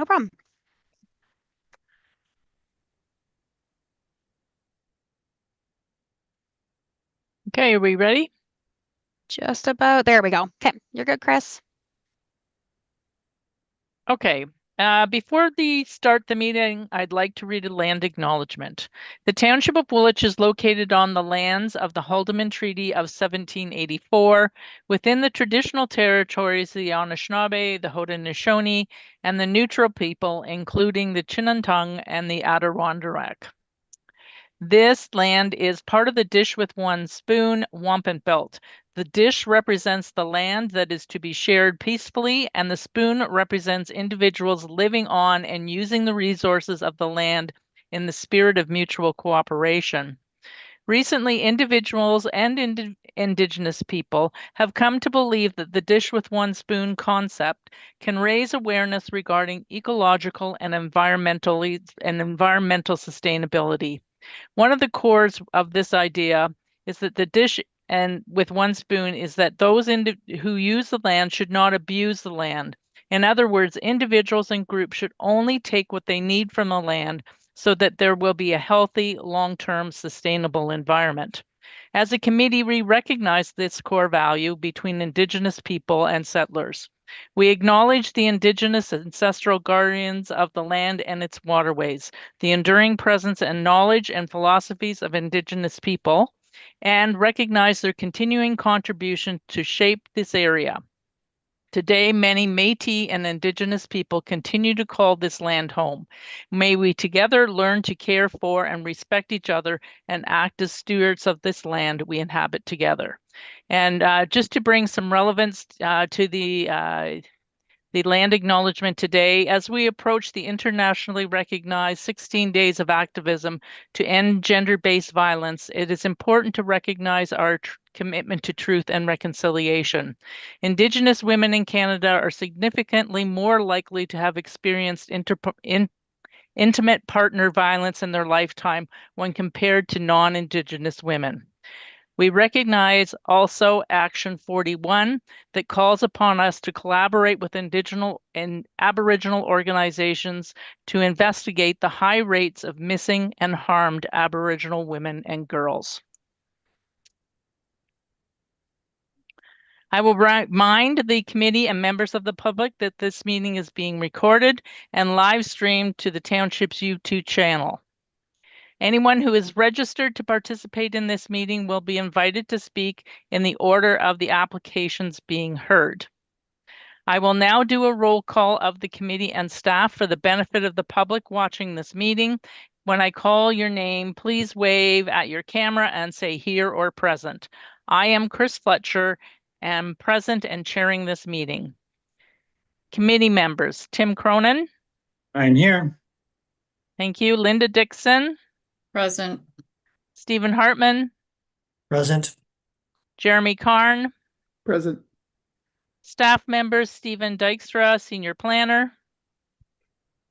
No problem. Okay, are we ready? Just about. There we go. Okay, you're good, Chris. Okay. Before the start the meeting, I'd like to read a land acknowledgement. The Township of Woolwich is located on the lands of the Haldimand Treaty of 1784, within the traditional territories of the Anishinaabe, the Haudenosaunee, and the neutral people, including the Chinantang and the Adirondack. This land is part of the Dish with One Spoon Wampum Belt. The dish represents the land that is to be shared peacefully, and the spoon represents individuals living on and using the resources of the land in the spirit of mutual cooperation. Recently, individuals and Indigenous people have come to believe that the dish with one spoon concept can raise awareness regarding ecological and environmental sustainability. One of the cores of this idea is that the dish and with one spoon is that those who use the land should not abuse the land. In other words, individuals and groups should only take what they need from the land so that there will be a healthy, long-term, sustainable environment. As a committee, we recognize this core value between Indigenous people and settlers. We acknowledge the Indigenous ancestral guardians of the land and its waterways, the enduring presence and knowledge and philosophies of Indigenous people, and recognize their continuing contribution to shape this area. Today, many Métis and Indigenous people continue to call this land home. May we together learn to care for and respect each other and act as stewards of this land we inhabit together. And just to bring some relevance to the land acknowledgement today, as we approach the internationally recognized 16 days of activism to end gender-based violence, it is important to recognize our commitment to truth and reconciliation. Indigenous women in Canada are significantly more likely to have experienced intimate partner violence in their lifetime when compared to non-Indigenous women. We recognize also Action 41 that calls upon us to collaborate with Indigenous and Aboriginal organizations to investigate the high rates of missing and harmed Aboriginal women and girls. I will remind the committee and members of the public that this meeting is being recorded and live streamed to the Township's YouTube channel. Anyone who is registered to participate in this meeting will be invited to speak in the order of the applications being heard. I will now do a roll call of the committee and staff for the benefit of the public watching this meeting. When I call your name, please wave at your camera and say here or present. I am Chris Fletcher, am present and chairing this meeting. Committee members, Tim Cronin. I'm here. Thank you. Linda Dixon. Present. Stephen Hartman. Present. Jeremy Karn. Present. Staff members, Stephen Dykstra, Senior Planner.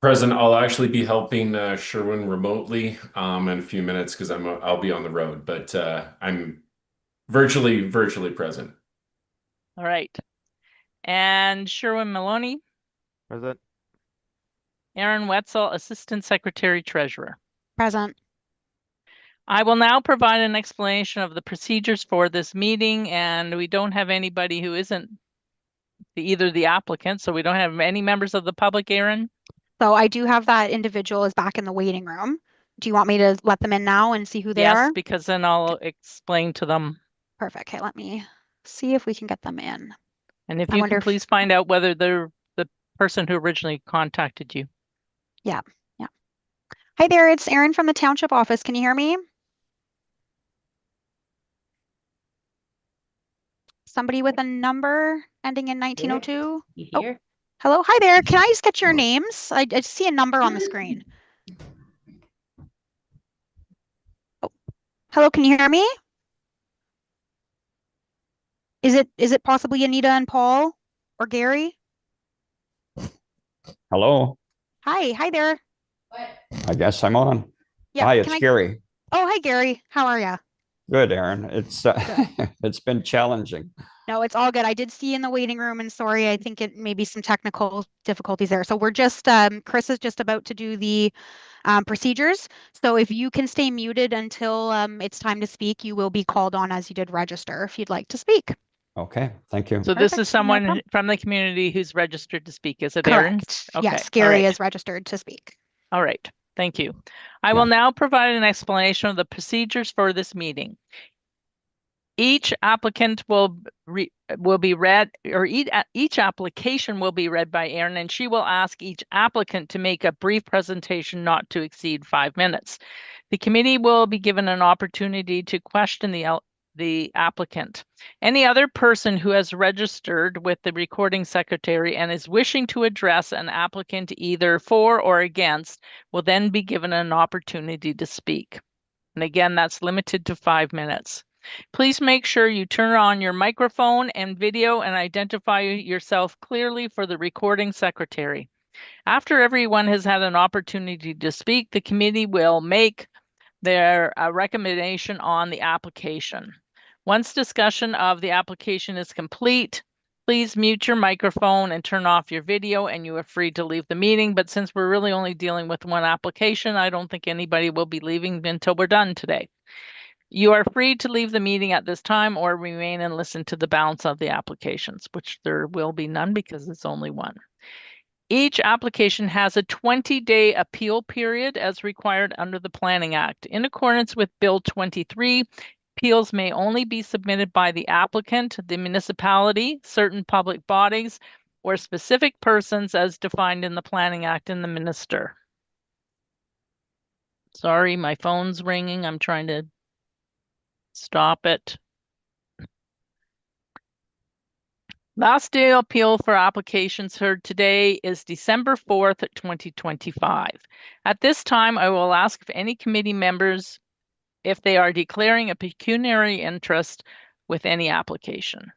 Present. I'll actually be helping Sherwin remotely in a few minutes because I'll be on the road, but I'm virtually present. All right. And Sherwin Maloney. Present. Aaron Wetzel, Assistant Secretary Treasurer. Present. I will now provide an explanation of the procedures for this meeting, and we don't have anybody who isn't either the applicant, so we don't have any members of the public, Aaron? So I do have that individual is back in the waiting room. Do you want me to let them in now and see who they are? Yes, because then I'll explain to them. Perfect. Okay, let me see if we can get them in. And if you can please find out whether they're the person who originally contacted you. Yeah. Hi there, it's Erin from the Township office. Can you hear me? Somebody with a number ending in 1902? Oh, hello. Hi there. Can I just get your names? I just see a number on the screen. Oh, hello. Can you hear me? Is it possibly Anita and Paul or Gary? Hello. Hi there. I guess I'm on. Yeah, hi, it's Gary. Oh, hi Gary. How are you? Good, Aaron. It's it's been challenging. No, it's all good. I did see in the waiting room, and sorry, I think it may be some technical difficulties there. So we're just, Chris is just about to do the procedures. So if you can stay muted until it's time to speak, you will be called on as you did register if you'd like to speak. Okay, thank you. So this Perfect, is no someone problem. from the community who's registered to speak. Is it Aaron? Correct. Okay. Yes, All Gary right. is registered to speak. All right. Thank you. I will now provide an explanation of the procedures for this meeting. Each applicant will be read, or each application will be read by Erin, and she will ask each applicant to make a brief presentation not to exceed 5 minutes. The committee will be given an opportunity to question the applicant. Any other person who has registered with the recording secretary and is wishing to address an applicant either for or against will then be given an opportunity to speak. And again, that's limited to 5 minutes. Please make sure you turn on your microphone and video and identify yourself clearly for the recording secretary. After everyone has had an opportunity to speak, the committee will make their recommendation on the application. Once discussion of the application is complete, please mute your microphone and turn off your video, and you are free to leave the meeting. But since we're really only dealing with one application, I don't think anybody will be leaving until we're done today. You are free to leave the meeting at this time or remain and listen to the balance of the applications, which there will be none because it's only one. Each application has a 20-day appeal period as required under the Planning Act. In accordance with Bill 23, appeals may only be submitted by the applicant, the municipality, certain public bodies, or specific persons as defined in the Planning Act and the minister. Sorry, my phone's ringing. I'm trying to stop it. Last day appeal for applications heard today is December 4th, 2025. At this time, I will ask if any committee members, if they are declaring a pecuniary interest with any application.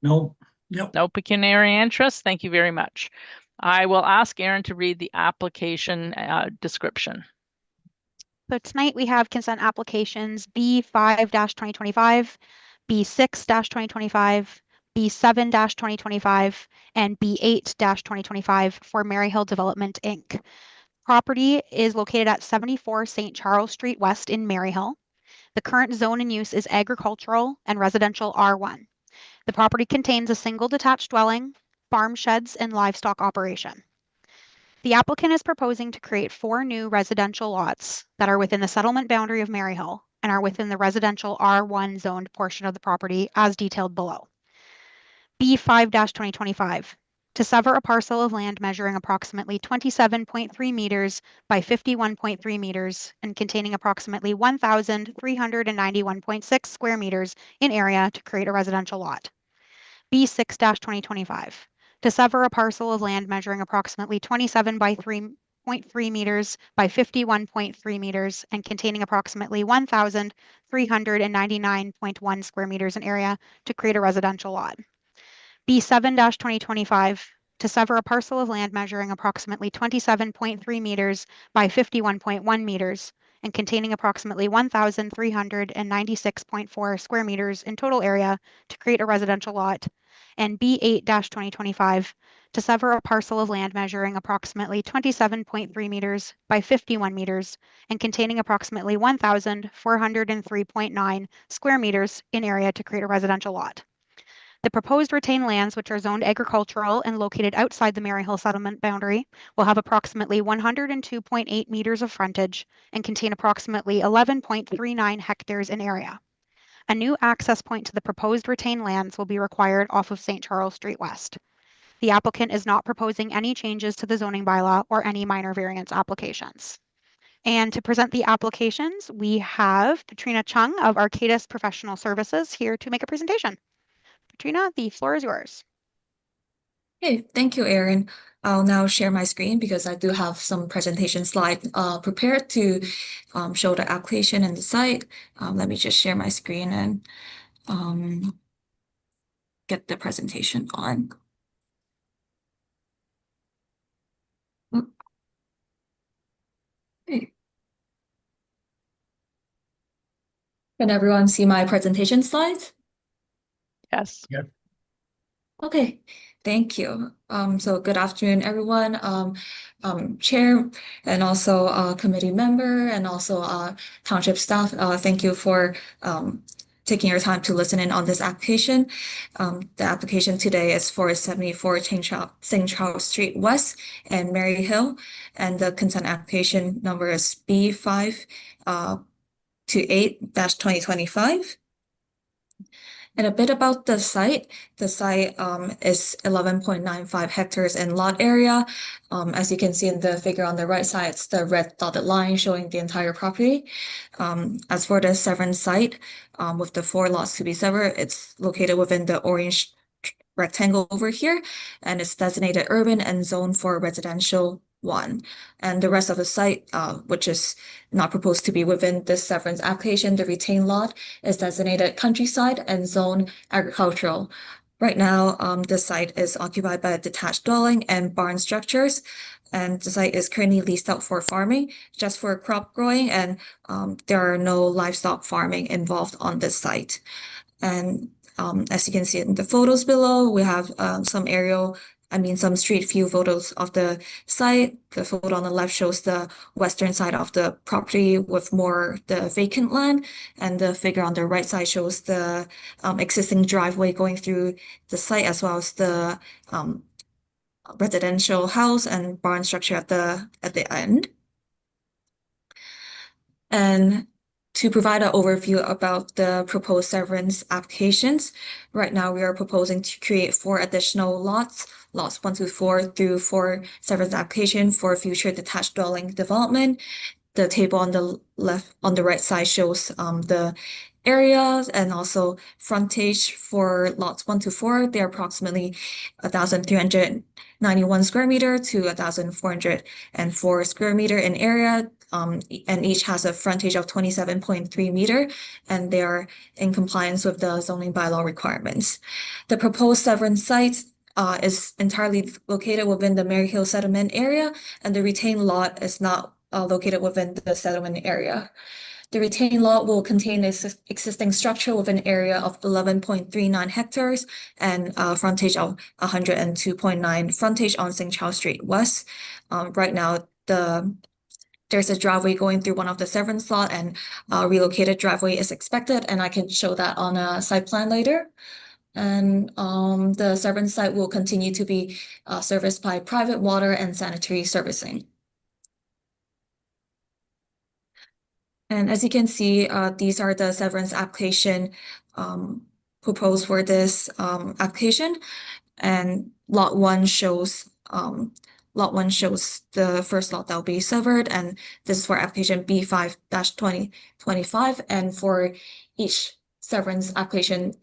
No. Yep. No pecuniary interest. Thank you very much. I will ask Erin to read the application description. So tonight we have consent applications B5-2025, B6-2025, B7-2025, and B8-2025 for Maryhill Development, Inc. Property is located at 74 St. Charles Street West in Maryhill. The current zone in use is agricultural and residential R1. The property contains a single detached dwelling, farm sheds, and livestock operation. The applicant is proposing to create 4 new residential lots that are within the settlement boundary of Maryhill and are within the residential R1 zoned portion of the property as detailed below. B5-2025, to sever a parcel of land measuring approximately 27.3 meters by 51.3 meters and containing approximately 1,391.6 square meters in area to create a residential lot. B6-2025, to sever a parcel of land measuring approximately 27 by 3.3 meters by 51.3 meters and containing approximately 1,399.1 square meters in area to create a residential lot. B7-2025, to sever a parcel of land measuring approximately 27.3 meters by 51.1 meters and containing approximately 1,396.4 square meters in total area to create a residential lot. And B8-2025, to sever a parcel of land measuring approximately 27.3 meters by 51 meters and containing approximately 1,403.9 square meters in area to create a residential lot. The proposed retained lands, which are zoned agricultural and located outside the Maryhill settlement boundary, will have approximately 102.8 meters of frontage and contain approximately 11.39 hectares in area. A new access point to the proposed retained lands will be required off of St. Charles Street West. The applicant is not proposing any changes to the zoning bylaw or any minor variance applications. And to present the applications, we have Katrina Chung of Arcadis Professional Services here to make a presentation. Katrina, the floor is yours. Okay, thank you, Erin. I'll now share my screen because I do have some presentation slides prepared to show the application and the site. Let me just share my screen and get the presentation on. Okay. Can everyone see my presentation slides? Yes. Okay, thank you. So good afternoon, everyone. Chair and also committee member and also township staff. Thank you for taking your time to listen in on this application. The application today is for 74 St. Charles Street West and Mary Hill, and the consent application number is B5 to 8-2025. And a bit about the site. The site is 11.95 hectares in lot area. As you can see in the figure on the right side, it's the red dotted line showing the entire property. As for the severance site, with the 4 lots to be severed, it's located within the orange rectangle over here, and it's designated urban and zoned for residential 1. And the rest of the site, which is not proposed to be within this severance application, the retained lot is designated countryside and zoned agricultural. Right now, the site is occupied by a detached dwelling and barn structures, and the site is currently leased out for farming, just for crop growing, and there are no livestock farming involved on this site. And as you can see in the photos below, we have some street view photos of the site. The photo on the left shows the western side of the property with more the vacant land, and the figure on the right side shows the existing driveway going through the site, as well as the residential house and barn structure at the end. And to provide an overview about the proposed severance applications, right now we are proposing to create 4 additional lots 1 to 4 through 4 severance application for future detached dwelling development. The table on the right side shows the areas and also frontage for lots 1 to 4. They're approximately 1,391 square meter to 1,404 square meter in area. And each has a frontage of 27.3 meter, and they are in compliance with the zoning bylaw requirements. The proposed severance site is entirely located within the Mary Hill settlement area, and the retained lot is not located within the settlement area. The retained lot will contain an existing structure with an area of 11.39 hectares and frontage of 102.9 frontage on St. Charles Street West. Right now, there's a driveway going through one of the severance lot, and relocated driveway is expected, and I can show that on a site plan later. And the severance site will continue to be serviced by private water and sanitary servicing. And as you can see, these are the severance application proposed for this application. And lot 1 shows the first lot that will be severed, and this is for application B5-2025. And for each severance application,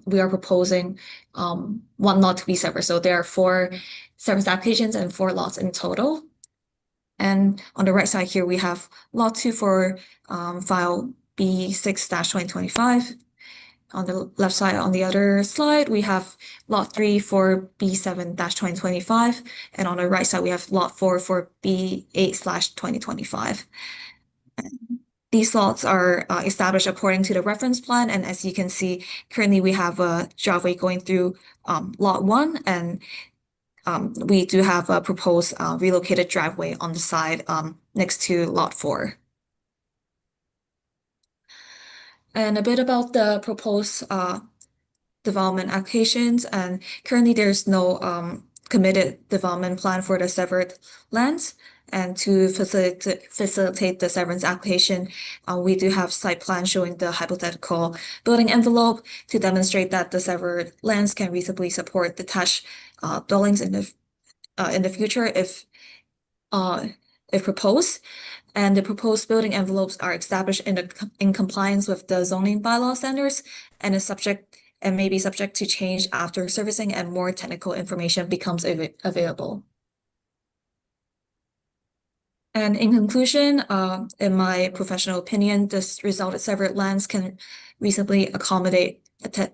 we are proposing 1 lot to be severed. So there are 4 severance applications and 4 lots in total. And on the right side here, we have lot 2 for file B6-2025. On the left side, on the other slide, we have lot 3 for B7-2025. And on the right side, we have lot 4 for B8/2025. These lots are established according to the reference plan. And as you can see, currently we have a driveway going through lot 1, and we do have a proposed relocated driveway on the side next to lot 4. And a bit about the proposed development applications, and currently there's no committed development plan for the severed lands. And to facilitate the severance application, we do have site plan showing the hypothetical building envelope to demonstrate that the severed lands can reasonably support detached dwellings in the future if proposed. And the proposed building envelopes are established in compliance with the zoning bylaw standards, and may be subject to change after servicing and more technical information becomes available. And in conclusion, in my professional opinion, this resulted severed lands can reasonably accommodate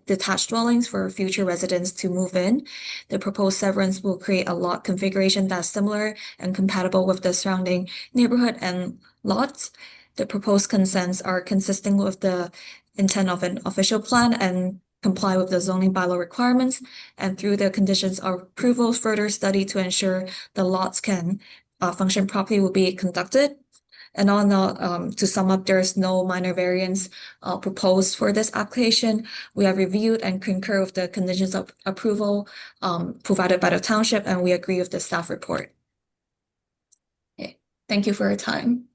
detached dwellings for future residents to move in. The proposed severance will create a lot configuration that's similar and compatible with the surrounding neighborhood and lots. The proposed consents are consistent with the intent of an official plan, and comply with the zoning bylaw requirements, and through the conditions of approval, further study to ensure the lots can function properly will be conducted. And to sum up, there is no minor variance proposed for this application. We have reviewed and concur with the conditions of approval provided by the township, and we agree with the staff report. Okay, thank you for your time.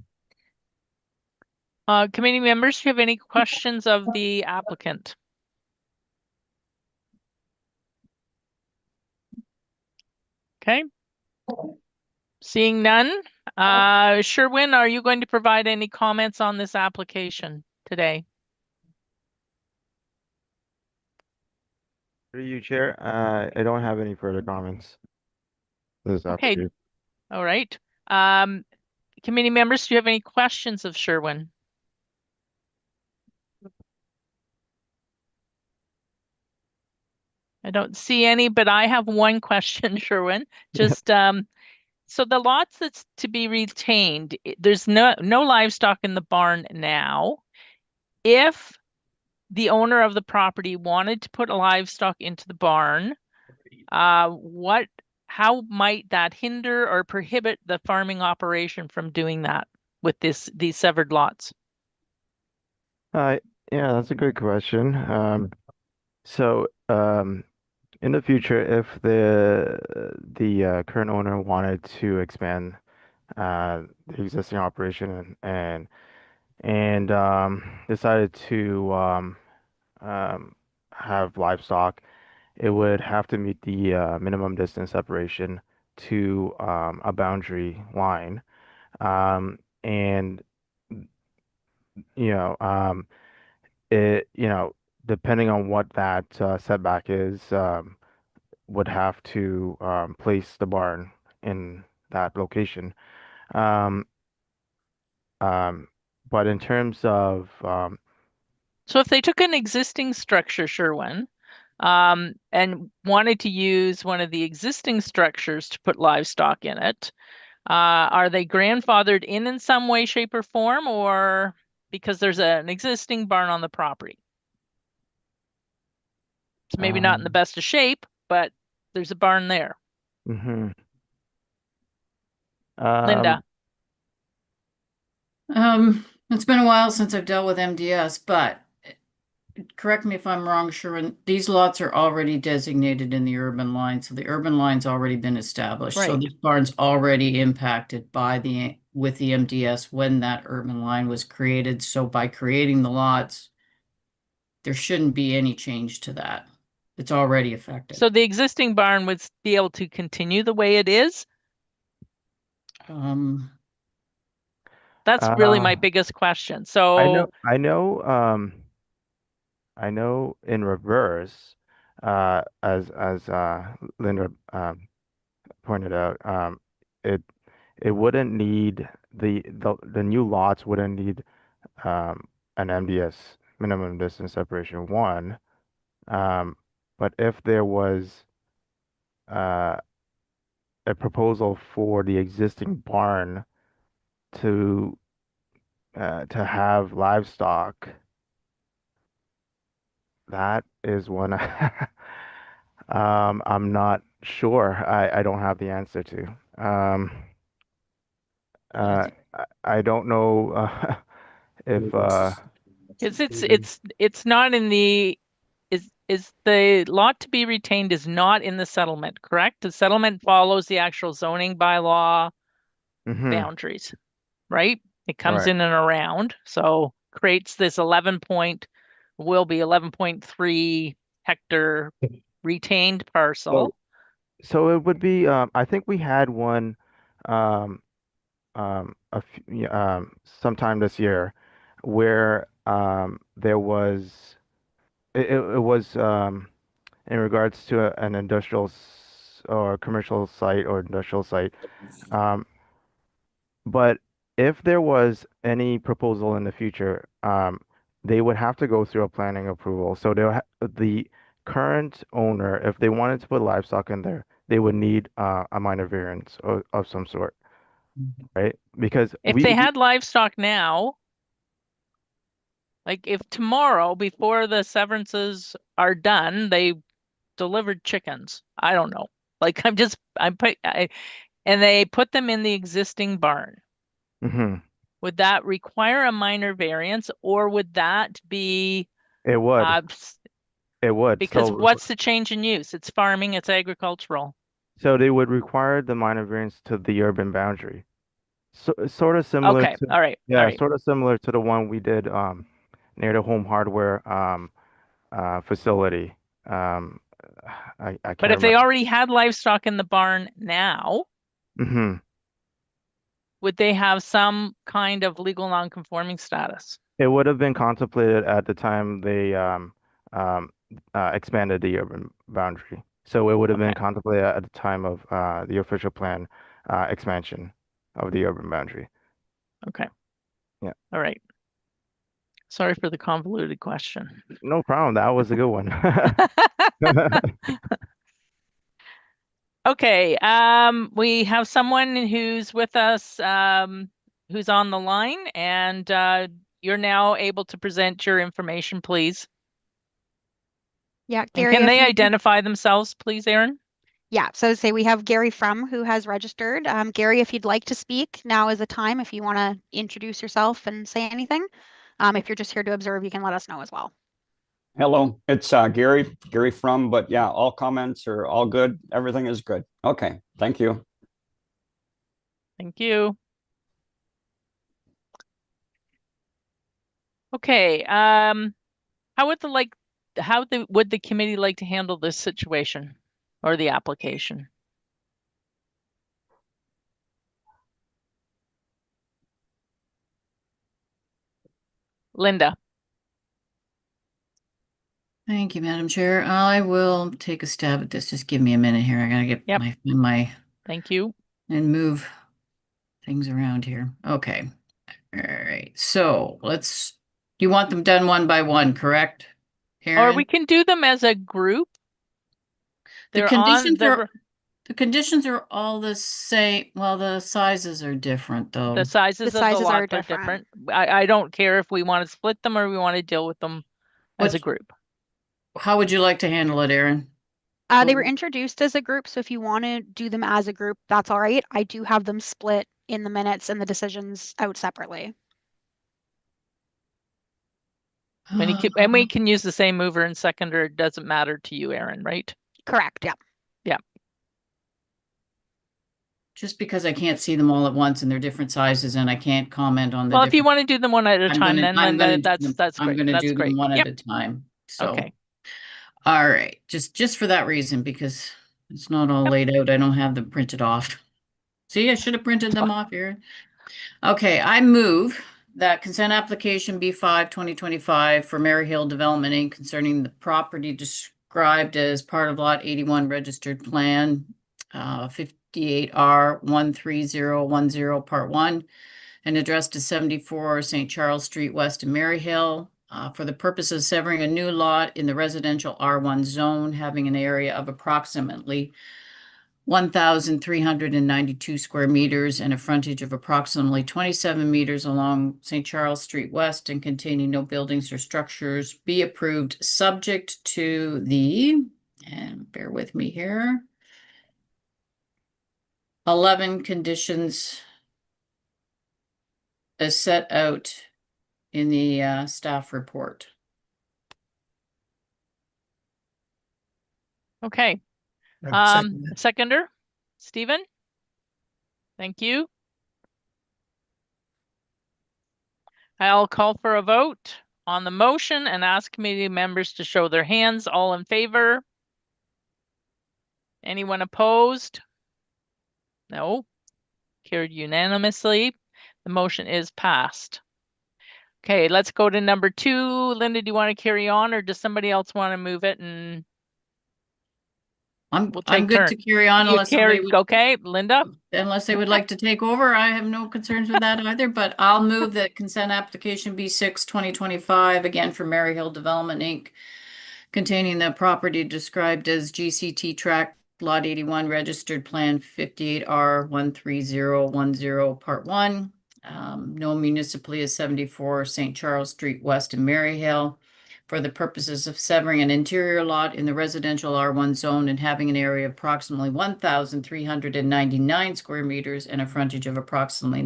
Committee members, do you have any questions of the applicant? Okay. Seeing none, Sherwin, are you going to provide any comments on this application today? Through you, Chair. I don't have any further comments. This Okay. application. All right. Committee members, do you have any questions of Sherwin? I don't see any, but I have one question, Sherwin. Just so the lots that's to be retained, there's no livestock in the barn now. If the owner of the property wanted to put a livestock into the barn, how might that hinder or prohibit the farming operation from doing that with these severed lots? Yeah, that's a good question. In the future, if the current owner wanted to expand the existing operation and decided to have livestock, it would have to meet the minimum distance separation to a boundary line. And depending on what that setback is, would have to place the barn in that location. But in terms of So if they took an existing structure, Sherwin, and wanted to use one of the existing structures to put livestock in it, are they grandfathered in some way, shape, or form, or because there's an existing barn on the property? It's maybe not in the best of shape, but there's a barn there. mhm. Linda. It's been a while since I've dealt with MDS, but correct me if I'm wrong, Sherwin, these lots are already designated in the urban line, so the urban line's already been established. So Right. this barn's already impacted with the MDS when that urban line was created. So by creating the lots, there shouldn't be any change to that. It's already affected. So the existing barn would be able to continue the way it is? That's really my biggest question. So I know in reverse, as Linda pointed out, it wouldn't need the new lots wouldn't need an MDS, minimum distance separation 1. But if there was a proposal for the existing barn to have livestock, that is one I'm not sure. I don't have the answer to. I don't know if it's not in the is the lot to be retained is not in the settlement, correct? The settlement follows the actual zoning bylaw boundaries, right? It comes Right. in and around, so creates this 11.3 hectare retained parcel. So it would be I think we had one sometime this year where there was it was in regards to an industrial or commercial site or industrial site. But if there was any proposal in the future, they would have to go through a planning approval. So the current owner, if they wanted to put livestock in there, they would need a minor variance of some sort, right? Because If they had livestock now, Like if tomorrow, before the severances are done, they delivered chickens. I don't know. Like and they put them in the existing barn. Hmm. Would that require a minor variance, or would that be It would. It would. because So, what's the change in use? It's farming, it's agricultural. so they would require the minor variance to the urban boundary. So, sort of similar Okay, to, all right, all yeah, right. sort of similar to the one we did near the home hardware facility. Um, I But can't if they remember. already had livestock in the barn now, Hmm. would they have some kind of legal non-conforming status? It would have been contemplated at the time they um, expanded the urban boundary. So it would have Okay, been contemplated at the time of the official plan expansion of the urban boundary. okay. Yeah. All right. Sorry for the convoluted question. No problem. That was a good one. Okay, we have someone who's with us, who's on the line, and you're now able to present your information, please. Yeah, And Gary, can if they you identify themselves, please, Aaron? yeah, so say we have Gary Frum who has registered. Gary, if you'd like to speak, now is the time if you want to introduce yourself and say anything. If you're just here to observe, you can let us know as well. Hello, it's Gary Frum, but yeah, all comments are all good. Everything is good. Okay, thank you. Thank you. Okay, would the committee like to handle this situation or the application? Linda. Thank you, Madam Chair. I will take a stab at this. Just give me a minute here. I gotta get Yep. my Thank you. and move things around here. Okay. All right. So you want them done one by one, correct? Or we Aaron? can do them as a group. The They're conditions on are the conditions are all the same. Well, the sizes are different though. the sizes of the sizes are lots are different. different. I don't care if we want to split them or we want to deal with them as a group. How would you like to handle it, Aaron? They were introduced as a group, so if you want to do them as a group, that's all right. I do have them split in the minutes and the decisions out separately. And we can use the same mover and seconder. It doesn't matter to you, Aaron, right? Correct, yeah. Yeah. Just because I can't see them all at once and they're different sizes and I can't comment on the Well, if you different. want to do them one at a time, then that's I'm great. gonna That's do great. them one Yep. at a time. So, Okay. all right, just for that reason, because it's not all laid out. I don't have them printed off. See, I should have printed them off here. Okay, I move that consent application B5 2025 for Mary Hill Development Inc. concerning the property described as part of Lot 81 registered plan, 58R 13010 Part 1, and addressed to 74 St. Charles Street West in Maryhill, for the purpose of severing a new lot in the residential R1 zone, having an area of approximately 1,392 square meters and a frontage of approximately 27 meters along St. Charles Street West and containing no buildings or structures, be approved subject to and bear with me here, 11 conditions as set out in the staff report. Okay. I would second that. Seconder, Stephen? Thank you. I'll call for a vote on the motion and ask committee members to show their hands. All in favor? Anyone opposed? No. Carried unanimously. The motion is passed. Okay, let's go to number 2. Linda, do you want to carry on or does somebody else want to move it and I'm we'll take good turn? to carry on You unless somebody carry, would, okay, Linda? unless they would like to take over. I have no concerns with that either, but I'll move that consent application B6 2025, again for Mary Hill Development Inc., containing the property described as GCT tract lot 81 registered plan 58R 13010 part 1 known municipally as 74 St. Charles Street West in Maryhill, for the purposes of severing an interior lot in the residential R1 zone and having an area of approximately 1,399 square meters and a frontage of approximately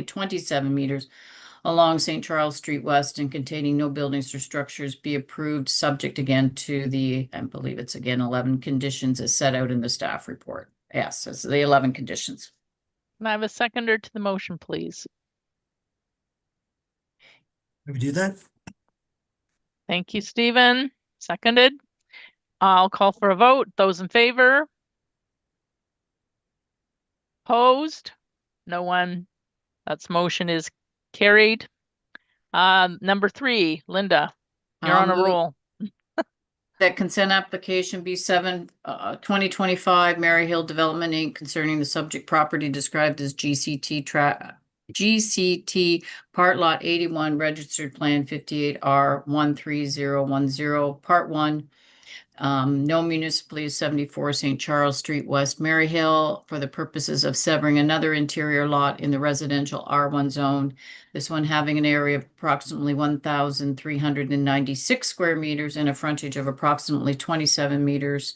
27 meters along St. Charles Street West and containing no buildings or structures be approved, subject again to the, I believe it's again 11 conditions as set out in the staff report. Yes, it's the 11 conditions. Can I have a seconder to the motion, please? Can we do that? Thank you, Stephen. Seconded. I'll call for a vote. Those in favor? Opposed? No one. That's motion is carried. Number 3, Linda, you're on a Move roll. That consent application be 2025 Maryhill Development Inc. concerning the subject property described as GCT Part Lot 81 Registered Plan 58R13010 Part 1. No municipally is 74 St. Charles Street West Maryhill for the purposes of severing another interior lot in the residential R1 zone. This one having an area of approximately 1,396 square meters and a frontage of approximately 27 meters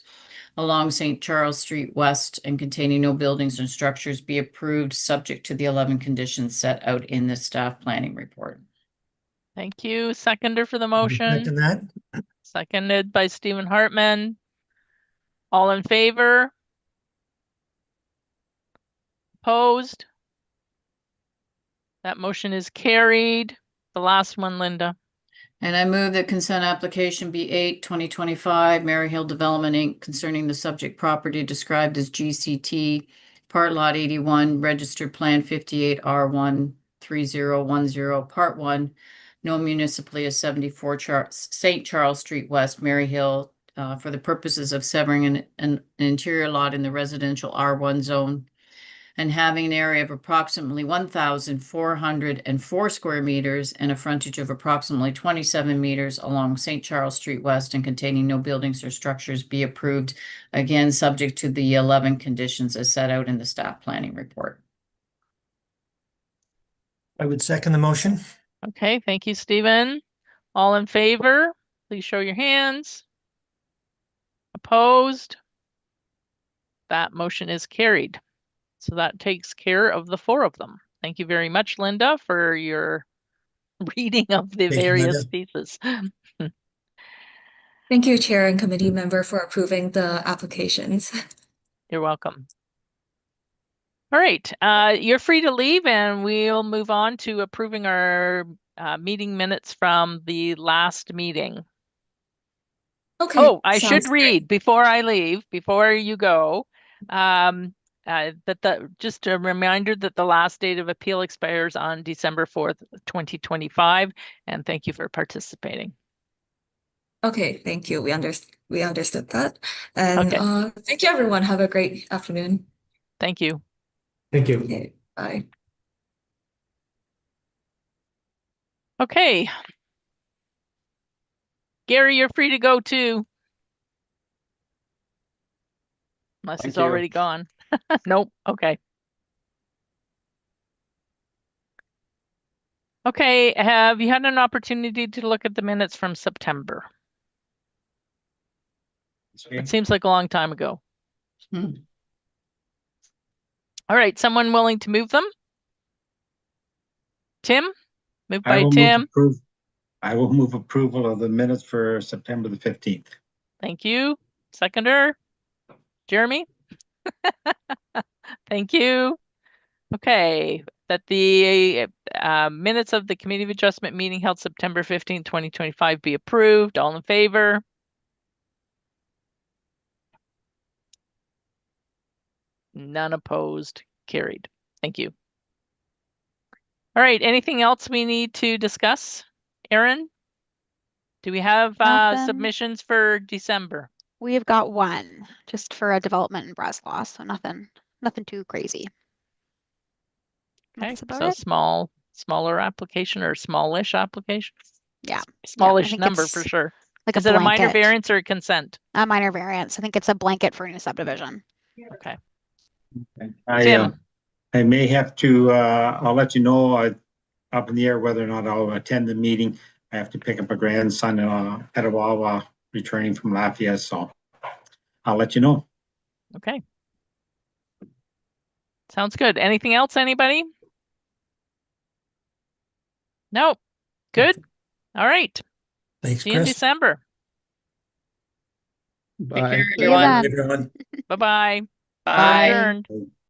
along St. Charles Street West and containing no buildings and structures be approved, subject to the 11 conditions set out in the staff planning report. Thank you. Seconder for the Can we motion. second that? Seconded by Stephen Hartman. All in favor? Opposed? That motion is carried. The last one, Linda. And I move that consent application be 2025 Maryhill Development Inc. concerning the subject property described as GCT Part Lot 81 Registered Plan 58R13010 Part 1. No municipally is 74 St. Charles Street West Maryhill for the purposes of severing an interior lot in the residential R1 zone and having an area of approximately 1,404 square meters and a frontage of approximately 27 meters along St. Charles Street West and containing no buildings or structures be approved, again, subject to the 11 conditions as set out in the staff planning report. I would second the motion. Okay, thank you, Stephen. All in favor, please show your hands. Opposed? That motion is carried. So that takes care of the 4 of them. Thank you very much, Linda, for your reading of the Thank you, various Linda. pieces. Thank you, Chair and Committee Member, for approving the applications. You're welcome. All right, you're free to leave and we'll move on to approving our meeting minutes from the last meeting. Okay, Oh, I should sounds great. read before I leave, before you go, just a reminder that the last date of appeal expires on December 4th, 2025, and thank you for participating. Okay, thank you. We understood that. And Okay. Thank you, everyone. Have a great afternoon. Thank you. Thank you. Okay, bye. Okay. Gary, you're free to go too. Unless Thank he's you. already gone. Nope. Okay. Okay, have you had an opportunity to look at the minutes from September? It seems like a long time ago. Hmm. All right, someone willing to move them? Tim? Moved I by will Tim. I will move approval of the minutes for September the 15th. Thank you. Seconder? Jeremy? Thank you. Okay, that the minutes of the Committee of Adjustment meeting held September 15, 2025 be approved. All in favor? None opposed. Carried. Thank you. All right, anything else we need to discuss? Erin? Do we have Nothing. submissions for December? We have got one just for a development in Breslau, so nothing too crazy. Okay, That's about so it. smaller application or smallish application? Yeah. Smallish think number it's for sure. Like Is a it a minor blanket. variance or a consent? A minor variance. I think it's a blanket for a new subdivision. Okay. I, Tim? I may have to, I'll let you know, up in the air whether or not I'll attend the meeting. I have to pick up a grandson in Petawawa, returning from Lafayette, so I'll let you know. Okay. Sounds good. Anything else, anybody? Nope. Good. All right. Thanks, See you in Chris. December. Take care, See you everyone. then. Everyone. Bye-bye. Bye. Adjourned.